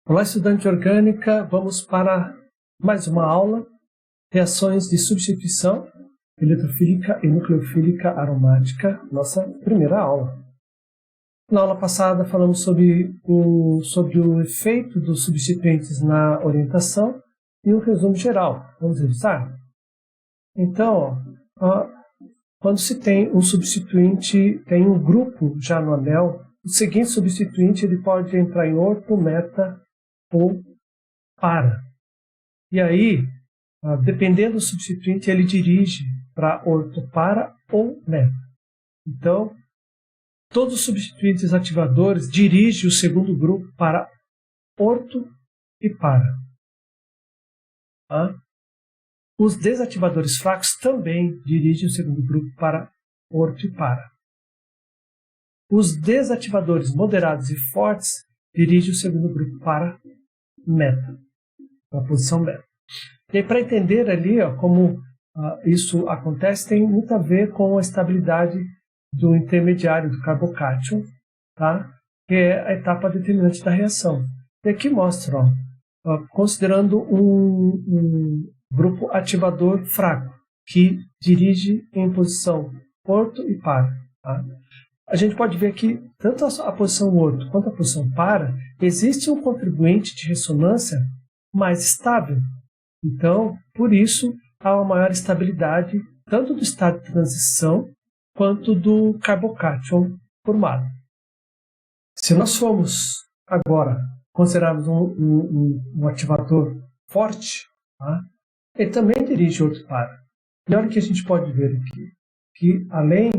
Olá, estudante de orgânica, vamos para mais uma aula, reações de substituição eletrofílica e nucleofílica aromática, nossa primeira aula. Na aula passada falamos sobre o efeito dos substituintes na orientação e um resumo geral. Vamos revisar? Então, quando se tem um substituinte, tem um grupo já no anel, o seguinte substituinte ele pode entrar em orto, meta ou para. E aí, dependendo do substituinte, ele dirige para orto, para ou meta. Então, todos os substituintes ativadores dirigem o segundo grupo para orto e para. Os desativadores fracos também dirigem o segundo grupo para orto e para. Os desativadores moderados e fortes dirigem o segundo grupo para meta, para a posição meta. E para entender ali como isso acontece, tem muito a ver com a estabilidade do intermediário do carbocátion, tá? Que é a etapa determinante da reação. E aqui mostra, considerando um grupo ativador fraco, que dirige em posição orto e para. Tá? A gente pode ver que tanto a posição orto quanto a posição para, existe um contribuinte de ressonância mais estável. Então, por isso, há uma maior estabilidade tanto do estado de transição quanto do carbocátion formado. Se nós formos agora considerarmos um ativador forte, tá? Ele também dirige orto para. E olha o que a gente pode ver aqui, que além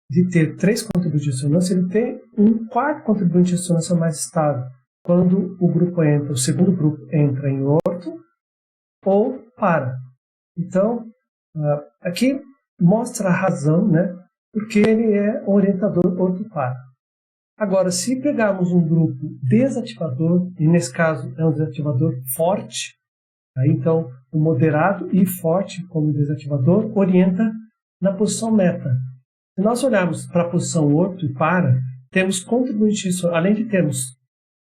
de ter 3 contribuintes de ressonância, ele tem um quarto contribuinte de ressonância mais estável, quando o segundo grupo entra em orto ou para. Então, aqui mostra a razão, né, porque ele é orientador orto-para. Agora, se pegarmos um grupo desativador, e nesse caso é um desativador forte, aí, então o moderado e forte como desativador orienta na posição meta. Se nós olharmos para a posição orto e para, temos contribuinte de ressonância, além de termos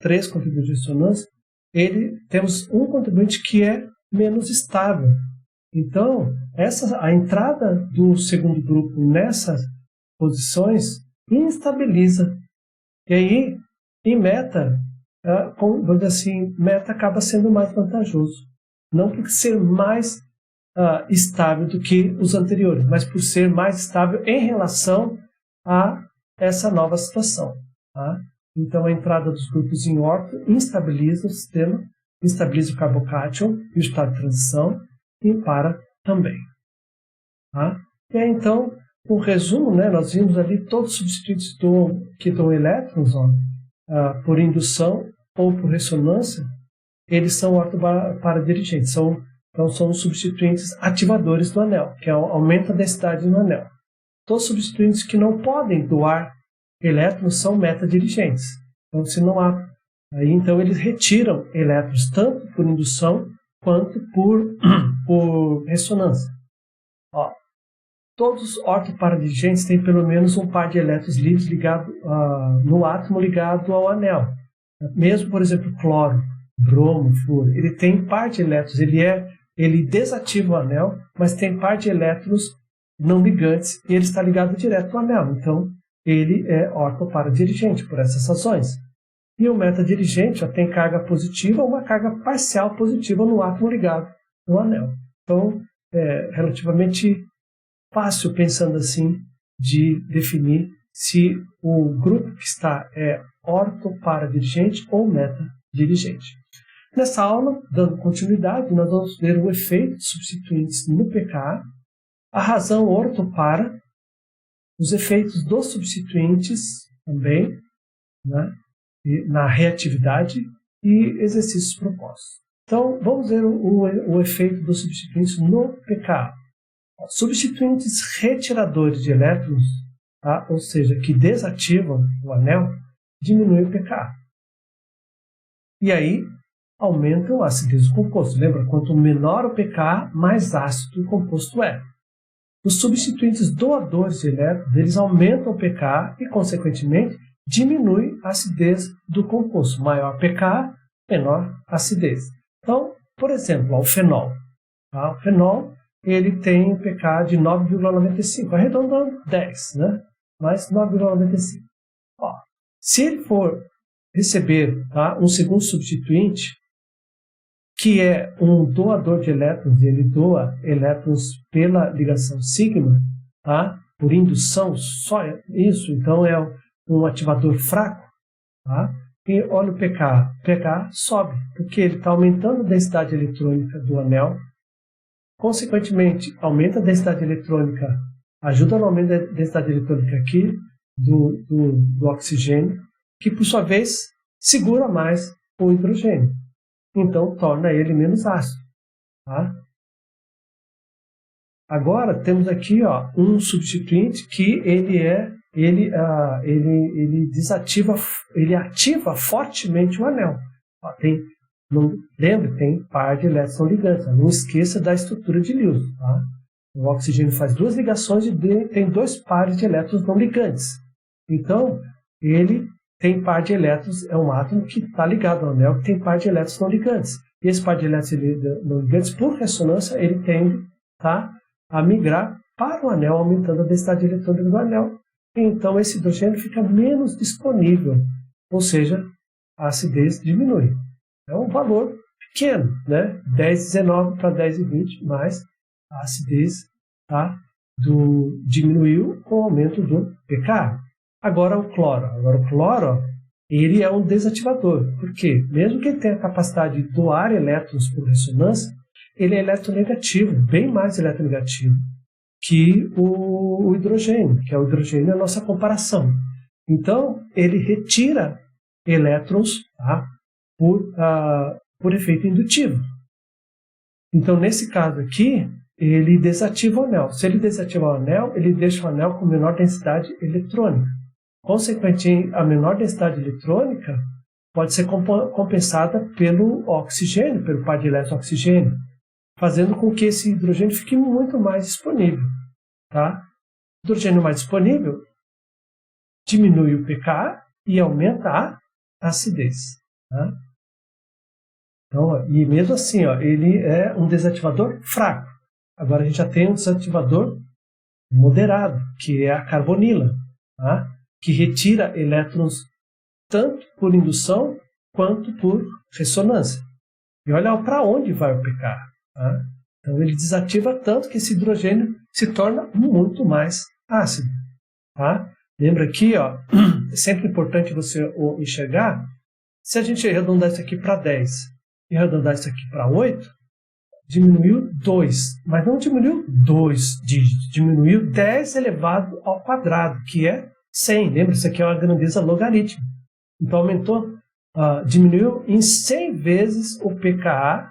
3 contribuintes de ressonância, temos um contribuinte que é menos estável. Então, a entrada do segundo grupo nessas posições instabiliza. E aí, em meta, vamos dizer assim, meta acaba sendo mais vantajoso. Não por ser mais estável do que os anteriores, mas por ser mais estável em relação a essa nova situação. Tá? Então, a entrada dos grupos em orto instabiliza o sistema, instabiliza o carbocátion e o estado de transição, e para também. Tá? E aí, então, um resumo, né, nós vimos ali todos os substituintes que dão elétrons por indução ou por ressonância, eles são orto-para-dirigentes, então são os substituintes ativadores do anel, que aumenta a densidade no anel. Todos os substituintes que não podem doar elétrons são meta-dirigentes. Então, se não há, então eles retiram elétrons tanto por indução quanto por ressonância. Todos os orto-para-dirigentes têm pelo menos um par de elétrons livres ligado no átomo ligado ao anel. Mesmo, por exemplo, cloro, bromo, flúor, ele tem par de elétrons, ele desativa o anel, mas tem par de elétrons não ligantes e ele está ligado direto ao anel. Então, ele é orto-para-dirigente por essas razões. E o meta-dirigente tem carga positiva ou uma carga parcial positiva no átomo ligado no anel. Então, é relativamente fácil, pensando assim, de definir se o grupo que está é orto-para-dirigente ou meta-dirigente. Nessa aula, dando continuidade, nós vamos ver o efeito de substituintes no pKa, a razão orto-para, os efeitos dos substituintes também, né, na reatividade e exercícios propostos. Então, vamos ver o efeito dos substituintes no pKa. Substituintes retiradores de elétrons, tá, ou seja, que desativam o anel, diminuem o pKa. E aí, aumentam a acidez do composto. Lembra, quanto menor o pKa, mais ácido o composto é. Os substituintes doadores de elétrons, eles aumentam o pKa e, consequentemente, diminui a acidez do composto. Maior pKa, menor acidez. Então, por exemplo, o fenol. Tá? O fenol ele tem pK de 9,95, arredondando 10, né? Mas 9,95. Se ele for receber, tá, um segundo substituinte, que é um doador de elétrons, ele doa elétrons pela ligação sigma, tá? Por indução, só isso, então é um ativador fraco, tá? E olha o pK, o pK sobe, porque ele está aumentando a densidade eletrônica do anel, consequentemente aumenta a densidade eletrônica, ajuda no aumento da densidade eletrônica aqui do oxigênio, que por sua vez segura mais o hidrogênio, então torna ele menos ácido, tá? Agora temos aqui, ó, um substituinte que ele desativa, ele ativa fortemente o anel. Ó, lembre, tem par de elétrons não ligantes. Não esqueça da estrutura de Lewis. Tá? O oxigênio faz duas ligações e tem dois pares de elétrons não ligantes. Então, ele tem par de elétrons, é um átomo que está ligado ao anel, que tem par de elétrons não ligantes. E esse par de elétrons não ligantes, por ressonância, ele tende, tá, a migrar para o anel, aumentando a densidade eletrônica do anel. Então, esse hidrogênio fica menos disponível, ou seja, a acidez diminui. É um valor pequeno, né? 10,19 para 10,20, mas a acidez, tá, diminuiu com o aumento do pK. Agora o cloro, ele é um desativador. Por quê? Mesmo que ele tenha a capacidade de doar elétrons por ressonância, ele é eletronegativo, bem mais eletronegativo que o hidrogênio, que é o hidrogênio é a nossa comparação. Então, ele retira elétrons, tá, por efeito indutivo. Então, nesse caso aqui, ele desativa o anel. Se ele desativar o anel, ele deixa o anel com menor densidade eletrônica. Consequentemente, a menor densidade eletrônica pode ser compensada pelo oxigênio, pelo par de elétrons oxigênio, fazendo com que esse hidrogênio fique muito mais disponível. Tá? O hidrogênio mais disponível diminui o pK e aumenta a acidez. Tá? Então, e mesmo assim, ó, ele é um desativador fraco. Agora a gente já tem um desativador moderado, que é a carbonila, tá? Que retira elétrons tanto por indução quanto por ressonância. E olha para onde vai o pK. Tá? Então ele desativa tanto que esse hidrogênio se torna muito mais ácido. Tá? Lembra aqui, ó, é sempre importante você enxergar, se a gente arredondar isso aqui para 10 e arredondar isso aqui para 8, diminuiu 2, mas não diminuiu 2 dígitos, diminuiu 10 elevado ao quadrado, que é 100. Lembra, isso aqui é uma grandeza logarítmica. Então aumentou, diminuiu em 100 vezes o pKa,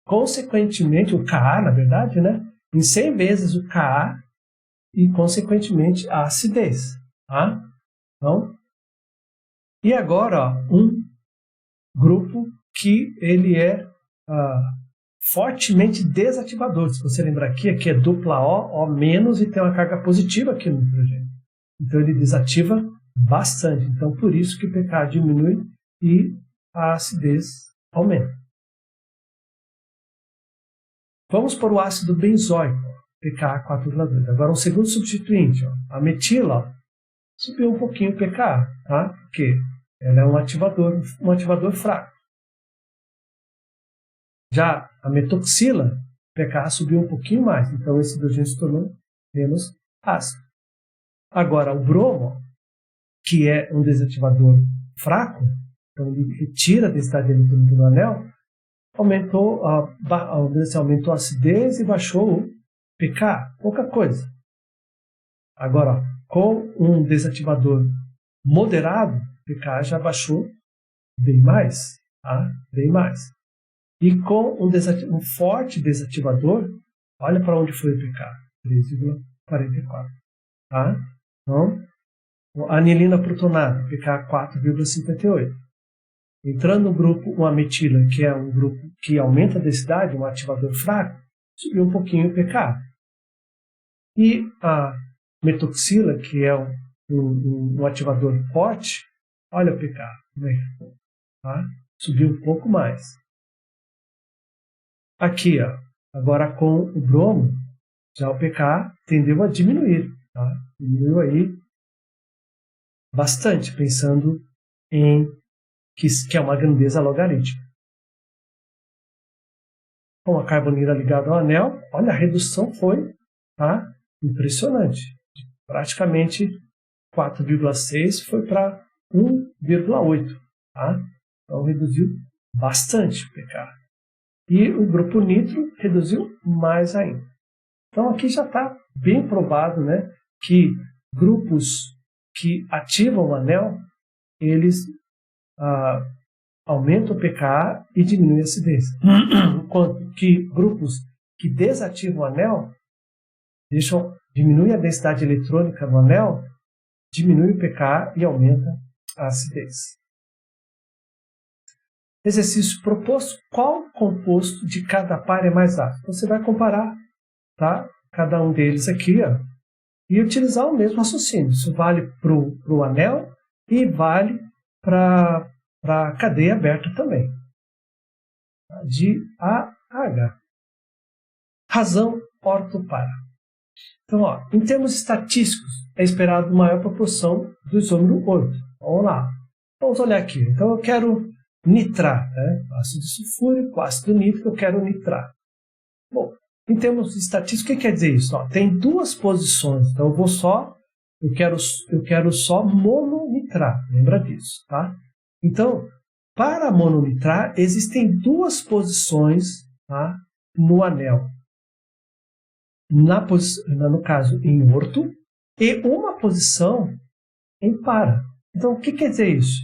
consequentemente, o Ka, na verdade, né? Em 100 vezes o Ka e, consequentemente, a acidez. Tá? Então, e agora, ó, um grupo que ele é fortemente desativador. Se você lembrar aqui é dupla O menos e tem uma carga positiva aqui no hidrogênio. Então, ele desativa bastante. Então, por isso que o pK diminui e a acidez aumenta. Vamos para o ácido benzoico, pK 4,2. Agora, um segundo substituinte, ó, a metila, ó, subiu um pouquinho o pK, tá? Porque ela é um ativador fraco. Já a metoxila, o pK subiu um pouquinho mais, então esse hidrogênio se tornou menos ácido. Agora, o bromo, que é um desativador fraco, então ele retira a densidade eletrônica do anel, aumentou a acidez e baixou o pK, pouca coisa. Agora, com um desativador moderado, o pK já baixou bem mais, tá? Bem mais. E com um forte desativador, olha para onde foi o pK, 3,44. Tá? Então, a anilina protonada, pK 4,58. Entrando no grupo uma metila, que é um grupo que aumenta a densidade, um ativador fraco, subiu um pouquinho o pK. E a metoxila, que é um ativador forte, olha o pK. Tá? subiu um pouco mais. Aqui, ó, agora com o bromo, já o pK tendeu a diminuir. Tá? Diminuiu aí bastante, pensando em que é uma grandeza logarítmica. Com a carbonila ligada ao anel, olha, a redução foi, tá, impressionante. Praticamente 4,6 foi para 1,8. Tá? Então reduziu bastante o pK. E o grupo nitro reduziu mais ainda. Então aqui já está bem provado, né, que grupos que ativam o anel, eles aumentam o pKa e diminuem a acidez. Enquanto que grupos que desativam o anel, diminuem a densidade eletrônica do anel, diminui o pKa e aumenta a acidez. Exercício proposto: qual composto de cada par é mais ácido? Você vai comparar, tá, cada um deles aqui, ó, e utilizar o mesmo raciocínio. Isso vale para o anel e vale para a cadeia aberta também. De A a H. Razão ortopara. Então, ó, em termos estatísticos, é esperado maior proporção do isômero orto. Vamos lá. Vamos olhar aqui. Então, eu quero nitrar, né? Ácido sulfúrico, ácido nítrico, eu quero nitrar. Bom, em termos estatísticos, o que quer dizer isso? Ó, tem duas posições. Então, eu quero só mononitrar. Lembra disso, tá? Então, para mononitrar, existem duas posições, tá, no anel. No caso, em orto, e uma posição em para. Então, o que quer dizer isso?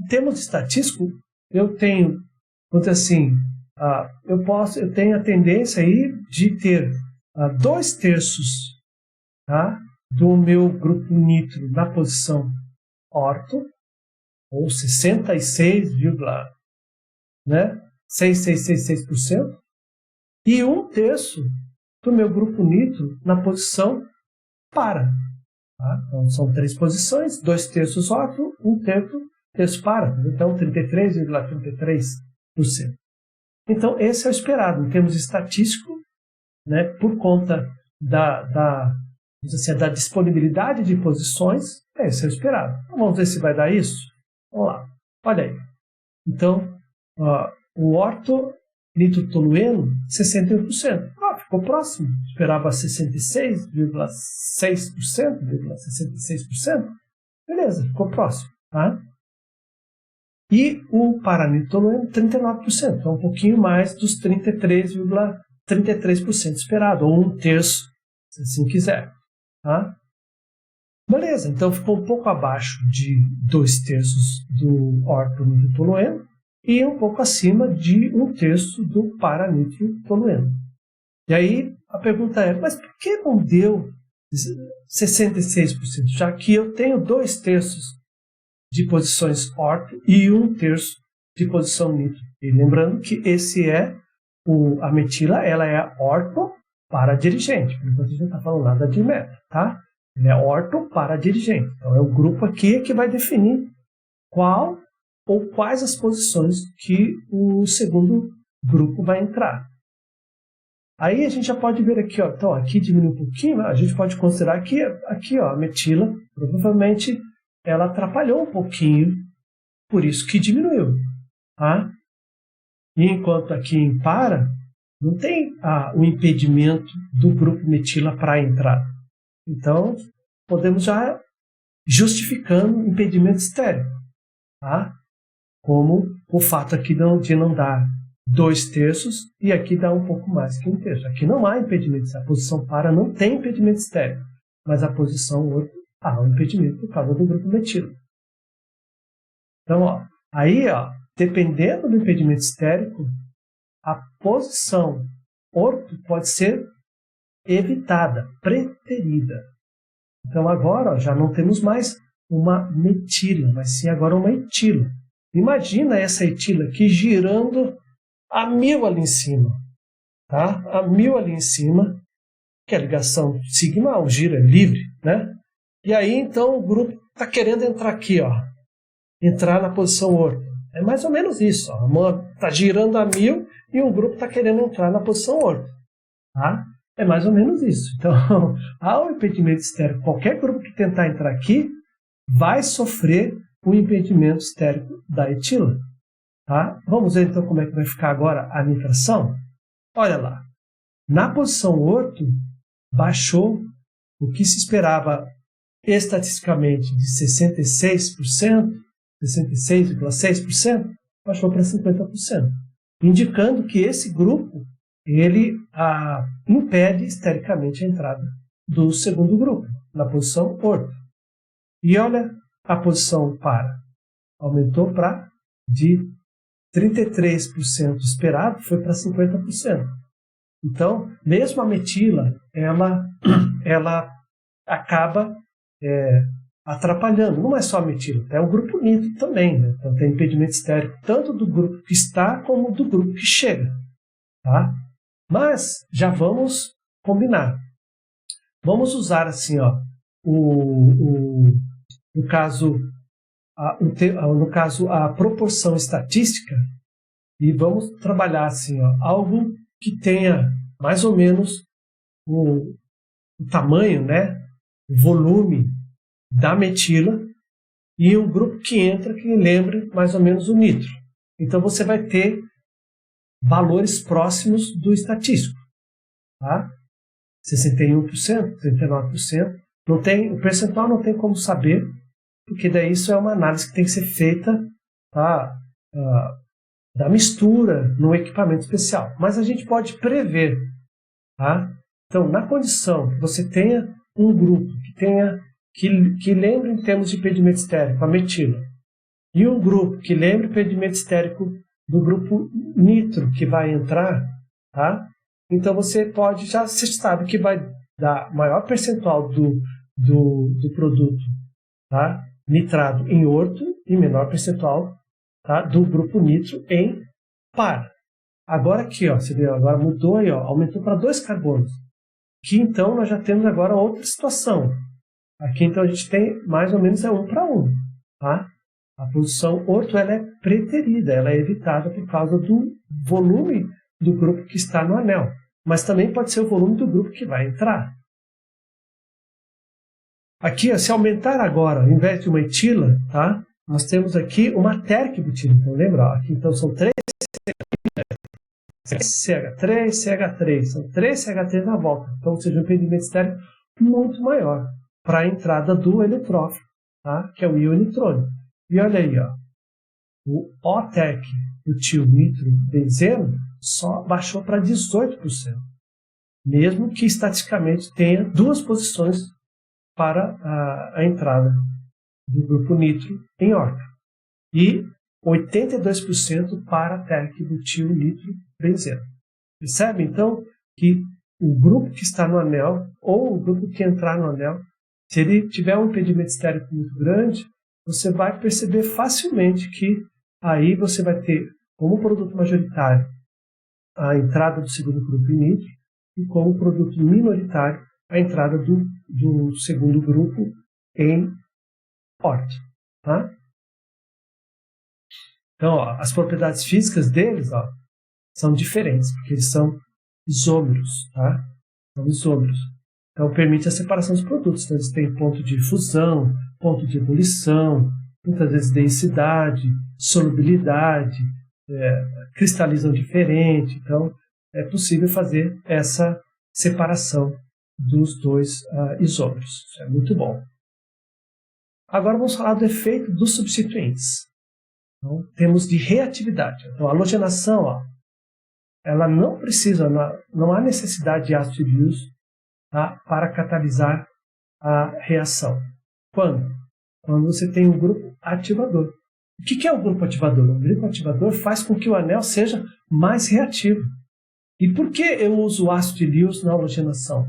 Em termos estatísticos, eu tenho, vamos dizer assim, eu tenho a tendência aí de ter 2/3, tá, do meu grupo nitro na posição orto, ou 66,666%, e 1/3 do meu grupo nitro na posição para. Tá? Então, são 3 posições, 2/3 orto, 1/3 para. Então, 33,33%. Então, esse é o esperado, em termos estatísticos, né, por conta da disponibilidade de posições, esse é o esperado. Então, vamos ver se vai dar isso? Vamos lá, olha aí. Então, o orto nitrotolueno, 61%. Ficou próximo. Esperava 66,6%. Beleza, ficou próximo. Tá? E o paranitrotolueno, 39%. Então, um pouquinho mais dos 33% esperado, ou 1/3, se assim quiser. Tá? Beleza, então ficou um pouco abaixo de 2/3 do ortonitrotolueno e um pouco acima de 1/3 do paranitrotolueno. E aí a pergunta é, mas por que não deu 66%? Já que eu tenho 2/3 de posições orto e 1/3 de posição nitro. E lembrando que a metila, ela é a orto para dirigente. Por enquanto a gente não está falando nada de meta, tá? Ele é orto para dirigente. Então, é o grupo aqui que vai definir qual ou quais as posições que o segundo grupo vai entrar. Aí a gente já pode ver aqui, ó, então aqui diminui um pouquinho, a gente pode considerar que aqui, ó, a metila, provavelmente ela atrapalhou um pouquinho, por isso que diminuiu. Tá? E enquanto aqui em para, não tem o impedimento do grupo metila para entrar. Então, podemos já justificando impedimento estéreo, tá? Como o fato aqui de não dar 2/3 e aqui dá um pouco mais que 1/3. Aqui não há impedimento estéreo. A posição para não tem impedimento estéreo, mas a posição orto há um impedimento por causa do grupo metilo. Então, ó, dependendo do impedimento estérico, a posição orto pode ser evitada, preterida. Então agora já não temos mais uma metila, mas sim agora uma etila. Imagina essa etila aqui girando a 1000 ali em cima. Tá? A 1000 ali em cima, que é a ligação sigma, o giro é livre, né? E aí então o grupo está querendo entrar aqui, ó, entrar na posição orto. É mais ou menos isso. A mão está girando a 1000 e um grupo está querendo entrar na posição orto. Tá? É mais ou menos isso. Então, ao impedimento estérico, qualquer grupo que tentar entrar aqui vai sofrer o impedimento estérico da etila. Tá? Vamos ver então como é que vai ficar agora a nitração? Olha lá. Na posição orto, baixou o que se esperava estatisticamente de 66%, 66,6%, baixou para 50%, indicando que esse grupo ele impede estericamente a entrada do segundo grupo, na posição orto. E olha a posição para. Aumentou de 33% esperado, foi para 50%. Então, mesmo a metila, ela acaba atrapalhando. Não é só a metila, é o grupo nitro também. Né? Então, tem impedimento estérico tanto do grupo que está como do grupo que chega. Tá? Mas, já vamos combinar. Vamos usar assim, ó, no caso, a proporção estatística e vamos trabalhar assim, ó, algo que tenha mais ou menos o tamanho, né, o volume da metila e um grupo que entra que lembre mais ou menos o nitro. Então você vai ter valores próximos do estatístico, tá? 61%, 39%. O percentual não tem como saber, porque daí isso é uma análise que tem que ser feita, tá, da mistura no equipamento especial. Mas a gente pode prever. Tá? Então, na condição que você tenha um grupo que lembre em termos de impedimento estérico a metila, e um grupo que lembre o impedimento estérico do grupo nitro que vai entrar, tá? Então você sabe que vai dar maior percentual do produto, tá, nitrado em orto e menor percentual, tá, do grupo nitro em par. Agora aqui, ó, você vê, agora mudou aí, ó, aumentou para 2 carbonos. Aqui então nós já temos agora outra situação. Aqui então a gente tem mais ou menos 1 para 1. Tá? A posição orto ela é preterida, ela é evitada por causa do volume do grupo que está no anel. Mas também pode ser o volume do grupo que vai entrar. Aqui, ó, se aumentar agora, ao invés de uma etila, tá? Nós temos aqui uma terquibutila. Então lembra, ó, aqui então são 3 CH3, CH3, são 3 CH3 na volta. Então, ou seja, um impedimento estéreo muito maior para a entrada do eletrófilo, tá? Que é o íon nitrônio. E olha aí, ó, o OTEC, o tio nitro-benzeno, só baixou para 18%, mesmo que estatisticamente tenha 2 posições para a entrada do grupo nitro em orto. E 82% para terc-butil nitro-benzeno. Percebe, então, que o grupo que está no anel, ou o grupo que entrar no anel, se ele tiver um impedimento estérico muito grande, você vai perceber facilmente que aí você vai ter, como produto majoritário, a entrada do segundo grupo em nitro, e como produto minoritário, a entrada do segundo grupo em orto. Tá? Então, ó, as propriedades físicas deles, ó, são diferentes, porque eles são isômeros. Tá? São isômeros. Então, permite a separação dos produtos. Então, eles têm ponto de fusão, ponto de ebulição, muitas vezes densidade, solubilidade, cristalizam diferente. Então, é possível fazer essa separação dos dois isômeros. Isso é muito bom. Agora vamos falar do efeito dos substituintes. Então, temos de reatividade. Então, a halogenação, ó, ela não precisa, não há necessidade de ácido de Lewis, tá, para catalisar a reação. Quando? Quando você tem um grupo ativador. O que é o grupo ativador? O grupo ativador faz com que o anel seja mais reativo. E por que eu uso o ácido de Lewis na halogenação?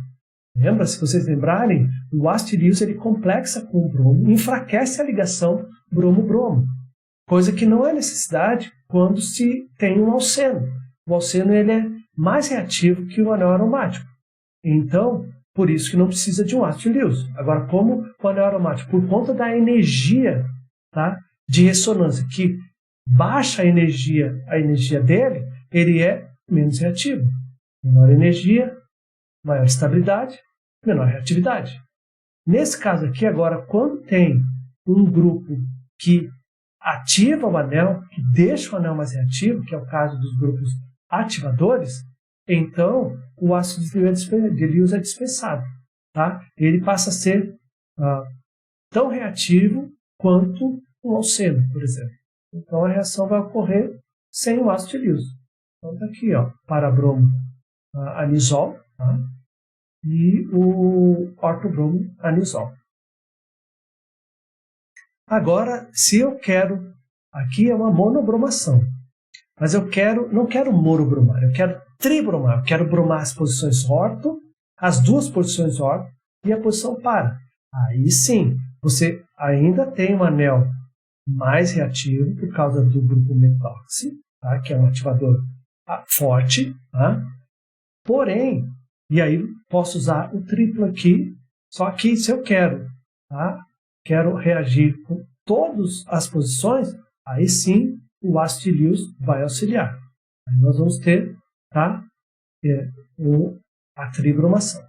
Lembra, se vocês lembrarem, o ácido de Lewis ele complexa com o bromo, enfraquece a ligação bromo-bromo, coisa que não é necessidade quando se tem um alceno. O alceno ele é mais reativo que o anel aromático. Então, por isso que não precisa de um ácido de Lewis. Agora, como o anel aromático, por conta da energia, tá, de ressonância, que baixa a energia dele, ele é menos reativo. Menor energia, maior estabilidade, menor reatividade. Nesse caso aqui, agora, quando tem um grupo que ativa o anel, que deixa o anel mais reativo, que é o caso dos grupos ativadores, então o ácido de Lewis é dispensado. Tá? Ele passa a ser tão reativo quanto um alceno, por exemplo. Então a reação vai ocorrer sem o ácido de Lewis. Então está aqui, parabromo anisol, tá? E o ortobromo anisol. Agora, se eu quero, aqui é uma monobromação, mas eu não quero morobromar, eu quero tribromar, eu quero bromar as posições orto, as duas posições orto e a posição para. Aí sim, você ainda tem um anel mais reativo por causa do grupo metóxi, tá? Que é um ativador forte, tá? Porém, e aí posso usar o triplo aqui, só que se eu quero, tá? Quero reagir com todas as posições, aí sim o ácido de Lewis vai auxiliar. Aí nós vamos ter, tá? A tribromação.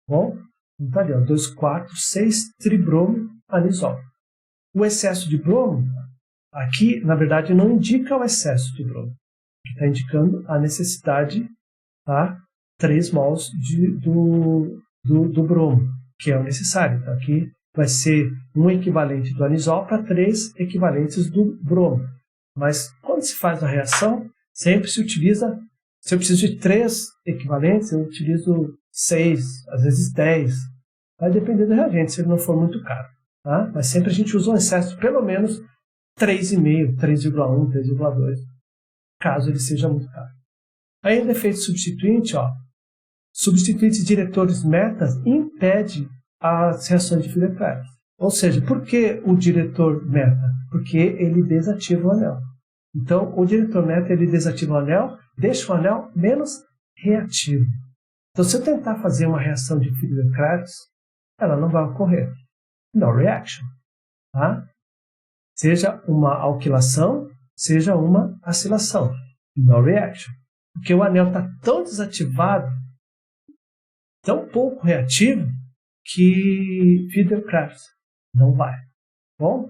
Bom, então tá ali, 2, 4, 6, tribromo anisol. O excesso de bromo, aqui, na verdade, não indica o excesso de bromo. Está indicando a necessidade, tá? 3 mols do bromo, que é o necessário. Então, aqui vai ser um equivalente do anisol para 3 equivalentes do bromo. Mas, quando se faz a reação, sempre se utiliza, se eu preciso de 3 equivalentes, eu utilizo 6, às vezes 10. Vai depender do reagente, se ele não for muito caro. Tá? Mas sempre a gente usa um excesso de pelo menos 3,5, 3,1, 3,2, caso ele seja muito caro. Aí em defeito substituinte, substituintes diretores metas impede as reações de Friedel-Crafts. Ou seja, por que o diretor meta? Porque ele desativa o anel. Então, o diretor meta ele desativa o anel, deixa o anel menos reativo. Então, se eu tentar fazer uma reação de Friedel-Crafts, ela não vai ocorrer. No reaction. Tá? Seja uma alquilação, seja uma acilação. No reaction. Porque o anel está tão desativado, tão pouco reativo, que Friedel-Crafts não vai. Bom?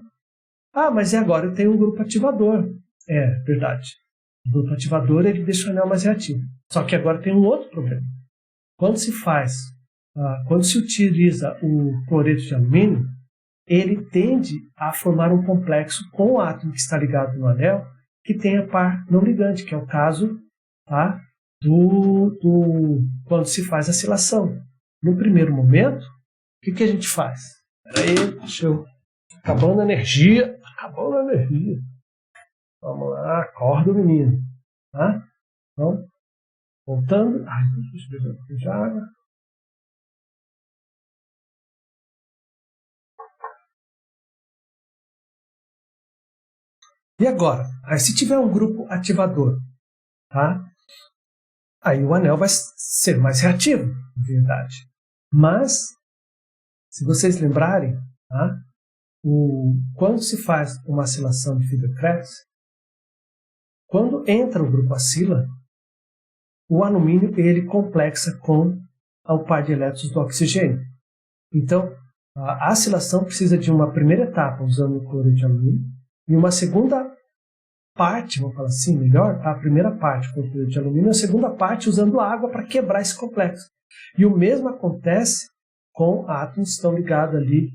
Mas e agora? Eu tenho um grupo ativador. É, verdade. O grupo ativador ele deixa o anel mais reativo. Só que agora tem um outro problema. Quando se utiliza o cloreto de alumínio, ele tende a formar um complexo com o átomo que está ligado no anel, que tem a par não ligante, que é o caso, tá, quando se faz a acilação. No primeiro momento, o que a gente faz? Peraí, deixa eu... Acabando a energia. Vamos lá, acorda o menino. Tá? Então, voltando. Deixa eu beber de água. E agora? Se tiver um grupo ativador, tá? Aí o anel vai ser mais reativo, na verdade. Mas, se vocês lembrarem, tá? Quando se faz uma acilação de Friedel-Crafts, quando entra o grupo acila, o alumínio ele complexa com o par de elétrons do oxigênio. Então, a acilação precisa de uma primeira etapa usando o cloreto de alumínio e uma segunda parte, vamos falar assim, melhor, a primeira parte com o cloreto de alumínio e a segunda parte usando água para quebrar esse complexo. E o mesmo acontece com átomos que estão ligados ali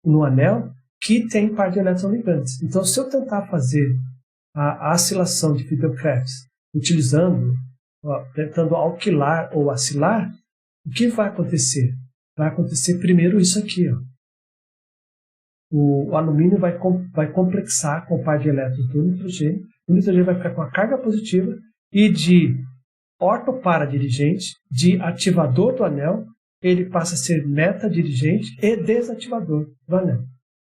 no anel que tem par de elétrons ligantes. Então, se eu tentar fazer a acilação de Friedel-Crafts tentando alquilar ou acilar, o que vai acontecer? Vai acontecer primeiro isso aqui. O alumínio vai complexar com o par de elétrons do nitrogênio. O nitrogênio vai ficar com a carga positiva e de ortopara-dirigente, de ativador do anel, ele passa a ser meta-dirigente e desativador do anel.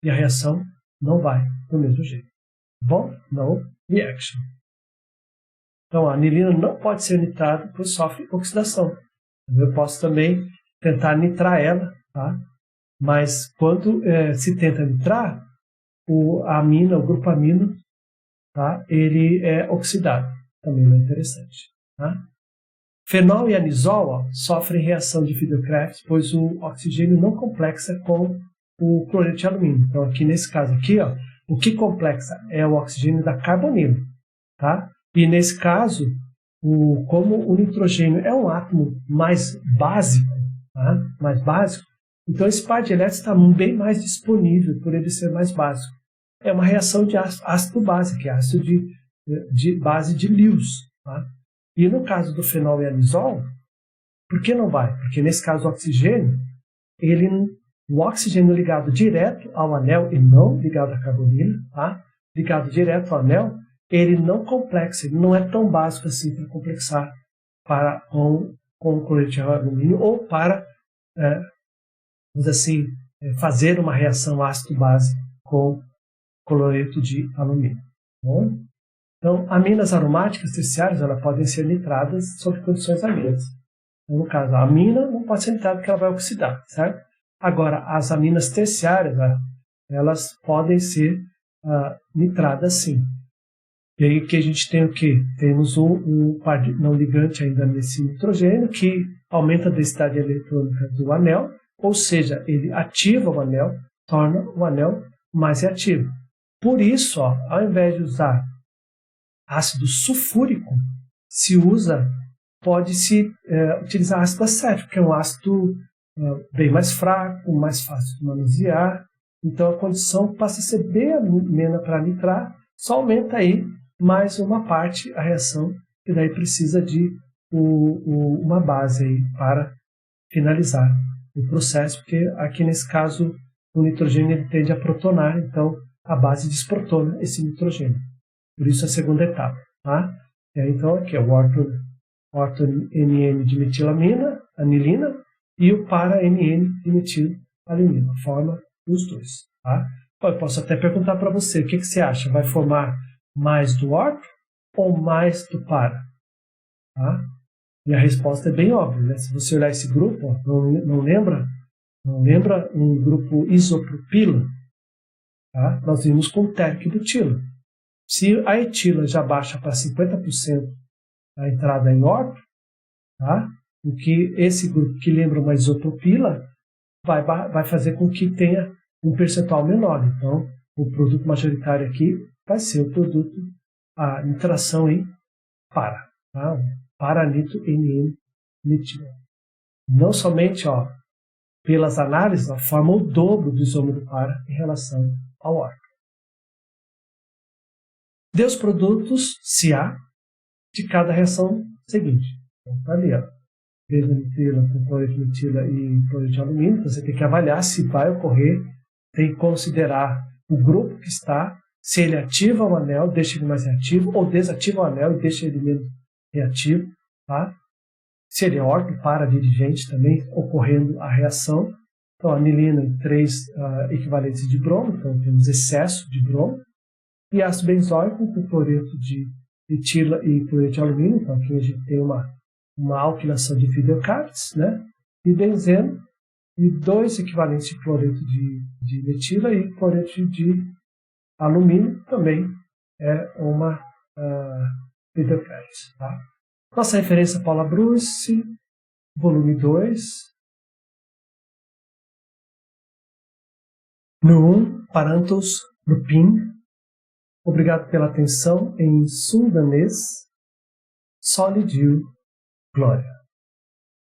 E a reação não vai do mesmo jeito. Bom, no reaction. Então, a anilina não pode ser nitrada porque sofre oxidação. Eu posso também tentar nitrar ela, tá? Mas quando se tenta nitrar, o grupo amino tá? Ele é oxidado, também não é interessante. Tá? Fenol e anisol ó, sofrem reação de Friedel-Crafts, pois o oxigênio não complexa com o cloreto de alumínio. Então, aqui nesse caso aqui, ó, o que complexa é o oxigênio da carbonila. Tá? E nesse caso, como o nitrogênio é um átomo mais básico, tá? Mais básico, então esse par de elétrons está bem mais disponível por ele ser mais básico. É uma reação de ácido-base, que é ácido de base de Lewis. Tá? E no caso do fenol e anisol, por que não vai? Porque nesse caso o oxigênio, o oxigênio ligado direto ao anel e não ligado à carbonila, tá? Ligado direto ao anel, ele não complexa, ele não é tão básico assim para complexar com o cloreto de alumínio ou para, vamos assim, fazer uma reação ácido-base com cloreto de alumínio. Bom? Então, aminas aromáticas terciárias elas podem ser nitradas sob condições aminas. Então, no caso, a amina não pode ser nitrada porque ela vai oxidar, certo? Agora, as aminas terciárias, elas podem ser nitradas sim. E aí que a gente tem o quê? Temos um par não ligante ainda nesse nitrogênio que aumenta a densidade eletrônica do anel, ou seja, ele ativa o anel, torna o anel mais reativo. Por isso, ó, ao invés de usar ácido sulfúrico, pode-se utilizar ácido acético, que é um ácido bem mais fraco, mais fácil de manusear. Então a condição passa a ser bem amena para nitrar, só aumenta aí mais uma parte a reação, que daí precisa de uma base aí para finalizar o processo, porque aqui nesse caso o nitrogênio ele tende a protonar, então a base desprotona esse nitrogênio. Por isso a segunda etapa. Tá? E aí, então aqui é o orto-NN de metilamina, anilina, e o para-NN de metilalanina, forma os dois. Tá? Eu posso até perguntar para você, o que você acha? Vai formar mais do orto ou mais do para? Tá? E a resposta é bem óbvia. Né? Se você olhar esse grupo, ó, não lembra um grupo isopropila? Tá? Nós vimos com térquico-butila. Se a etila já baixa para 50% a entrada em orto, tá? O que esse grupo que lembra uma isopropila vai fazer com que tenha um percentual menor. Então, o produto majoritário aqui vai ser o produto, a nitração em para, tá? Para-nitro-NN-metila. Não somente pelas análises, forma o dobro do isômero para em relação ao orto. Dê os produtos CA de cada reação seguinte. Então, tá ali, metila com cloreto de metila e cloreto de alumínio. Você tem que avaliar se vai ocorrer, tem que considerar o grupo que está, se ele ativa o anel, deixa ele mais reativo, ou desativa o anel e deixa ele menos reativo. Tá? Se ele é orto, para dirigente também, ocorrendo a reação. Então, anilina em 3 equivalentes de bromo, então temos excesso de bromo. E ácido benzoico com cloreto de metila e cloreto de alumínio, então aqui a gente tem uma alquilação de Friedel-Crafts, né? E benzeno, e 2 equivalentes de cloreto de metila e cloreto de alumínio, também é uma Friedel-Crafts. Tá? Nossa referência Paula Bruce, volume 2. No 1, Paranthus lupin. Obrigado pela atenção em sundanês. Solidiu, glória.